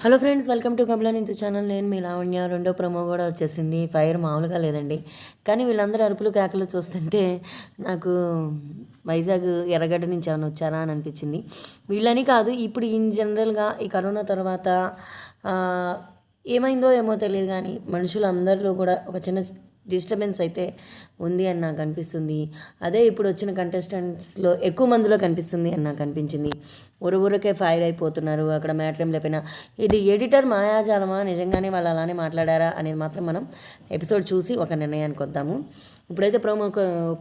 Hello friends, welcome to Kamala Nintu channel. నేను మీ లావణ్య. రెండో ప్రమో కూడా వచ్చేసింది. ఫైర్ మామూలుగా లేదండి. కానీ వీళ్ళందరూ అరుపులు కేకలు చూస్తుంటే నాకు వైజాగ్ ఎర్రగడ్డ నుంచి ఏమైనా వచ్చారా అని అనిపించింది. వీళ్ళని కాదు, ఇప్పుడు ఇన్ జనరల్గా ఈ కరోనా తర్వాత ఏమైందో ఏమో తెలియదు, కానీ మనుషులందరిలో కూడా ఒక చిన్న డిస్టర్బెన్స్ అయితే ఉంది అని నాకు అనిపిస్తుంది. అదే ఇప్పుడు వచ్చిన కంటెస్టెంట్స్లో ఎక్కువ మందిలో కనిపిస్తుంది అని నాకు అనిపించింది. ఊరకే ఫైర్ అయిపోతున్నారు. అక్కడ మ్యాటర్ ఏం లేకపోయినా ఇది ఎడిటర్ మాయాజాలమా, నిజంగానే వాళ్ళు అలానే మాట్లాడారా అనేది మాత్రం మనం ఎపిసోడ్ చూసి ఒక నిర్ణయానికి వద్దాము. ఇప్పుడైతే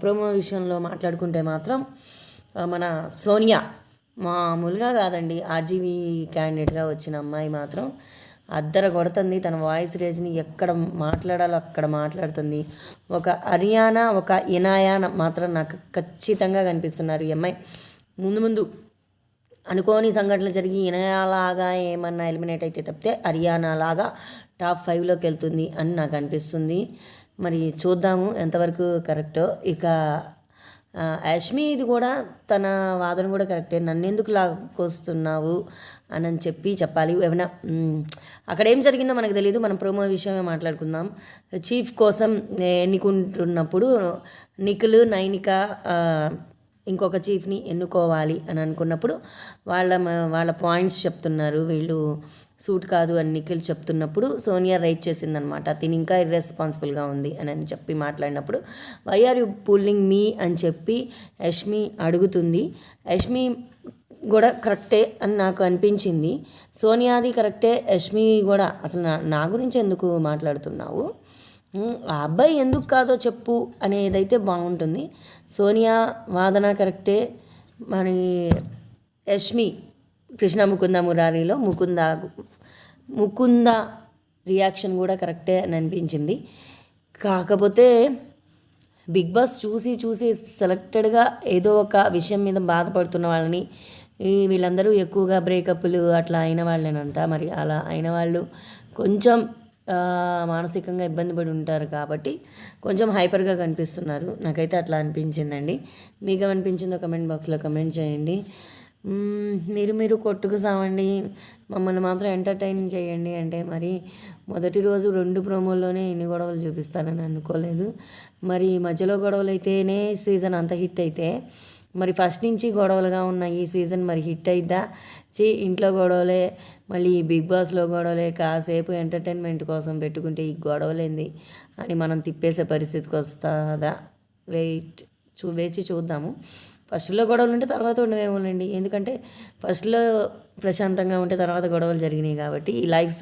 ప్రోమో విషయంలో మాట్లాడుకుంటే మాత్రం మన సోనియా మామూలుగా కాదండి. ఆర్జీవీ క్యాండిడేట్గా వచ్చిన అమ్మాయి మాత్రం అద్దర కొడుతుంది. తన వాయిస్ రేంజ్ని ఎక్కడ మాట్లాడాలో అక్కడ మాట్లాడుతుంది. ఒక హరియానా, ఒక ఇనాయా మాత్రం నాకు ఖచ్చితంగా కనిపిస్తున్నారు. ఈ అమ్మాయి ముందు అనుకోని సంఘటనలు జరిగి ఇనాయాలాగా ఏమన్నా ఎలిమినేట్ అయితే తప్పితే హరియానా లాగా టాప్ 5లోకి వెళ్తుంది అని నాకు అనిపిస్తుంది. మరి చూద్దాము ఎంతవరకు కరెక్టో. ఇక యాష్మి ఇది కూడా తన వాదన కూడా కరెక్టే. నన్ను ఎందుకు లాక్కొస్తున్నావు అని చెప్పాలి. ఏమైనా అక్కడ ఏం జరిగిందో మనకు తెలియదు. మనం ప్రోమో విషయమే మాట్లాడుకుందాం. చీఫ్ కోసం ఎన్నుకుంటున్నప్పుడు నిఖిల్, నైనిక ఇంకొక చీఫ్ని ఎన్నుకోవాలి అని అనుకున్నప్పుడు వాళ్ళ పాయింట్స్ చెప్తున్నారు. వీళ్ళు సూట్ కాదు అని నిఖిల్ చెప్తున్నప్పుడు సోనియా రైట్ చేసిందనమాట. తిని ఇంకా ఇర్రెస్పాన్సిబుల్గా ఉంది అని చెప్పి మాట్లాడినప్పుడు వై ఆర్ యూ పుల్లింగ్ మీ అని చెప్పి యష్మి అడుగుతుంది. యష్మి కూడా కరెక్టే అని నాకు అనిపించింది. సోనియాది కరెక్టే, యష్మి కూడా అసలు నా గురించి ఎందుకు మాట్లాడుతున్నావు, ఆ అబ్బాయి ఎందుకు కాదో చెప్పు అనేదైతే బాగుంటుంది. సోనియా వాదన కరెక్టే. మరి యష్మి కృష్ణ ముకుంద మురారిలో ముకుంద రియాక్షన్ కూడా కరెక్టే అని అనిపించింది. కాకపోతే బిగ్ బాస్ చూసి సెలెక్టెడ్గా ఏదో ఒక విషయం మీద బాధపడుతున్న వాళ్ళని, వీళ్ళందరూ ఎక్కువగా బ్రేకప్లు అట్లా అయిన వాళ్ళేనంట. మరి అలా అయిన వాళ్ళు కొంచెం మానసికంగా ఇబ్బంది పడి ఉంటారు కాబట్టి కొంచెం హైపర్గా కనిపిస్తున్నారు. నాకైతే అట్లా అనిపించిందండి. మీకు ఏమనిపించిందో కమెంట్ బాక్స్లో కమెంట్ చేయండి. మీరు కొట్టుకు సావండి, మమ్మల్ని మాత్రం ఎంటర్టైన్ చేయండి అంటే మరి మొదటి రోజు 2 ప్రోమోల్లోనే ఇన్ని గొడవలు చూపిస్తానని అనుకోలేదు. మరి మధ్యలో గొడవలు అయితేనే సీజన్ అంత హిట్ అయితే మరి ఫస్ట్ నుంచి గొడవలుగా ఉన్న ఈ సీజన్ మరి హిట్ అయిద్దా? ఇంట్లో గొడవలే, మళ్ళీ బిగ్ బాస్లో గొడవలే, కాసేపు ఎంటర్టైన్మెంట్ కోసం పెట్టుకుంటే ఈ గొడవలేంది అని మనం తిప్పేసే పరిస్థితికి వస్తుందా? వేచి చూద్దాము. ఫస్ట్లో గొడవలు ఉంటే తర్వాత ఉండవేమోనండి. ఎందుకంటే ఫస్ట్లో ప్రశాంతంగా ఉంటే తర్వాత గొడవలు జరిగినాయి కాబట్టి ఈ లైఫ్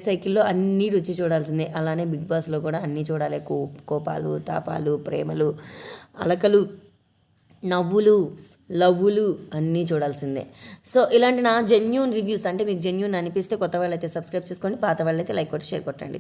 సైకిల్లో అన్నీ రుచి చూడాల్సిందే. అలానే బిగ్ బాస్లో కూడా అన్నీ చూడాలి. కోపాలు, తాపాలు, ప్రేమలు, అలకలు, నవ్వులు, లవ్వులు అన్నీ చూడాల్సిందే. సో ఇలాంటి నా జెన్యూన్ రివ్యూస్ అంటే మీకు జెన్యూన్ అనిపిస్తే కొత్త వాళ్ళైతే సబ్స్క్రైబ్ చేసుకోండి, పాత వాళ్ళైతే లైక్ కొట్టి షేర్ కొట్టండి.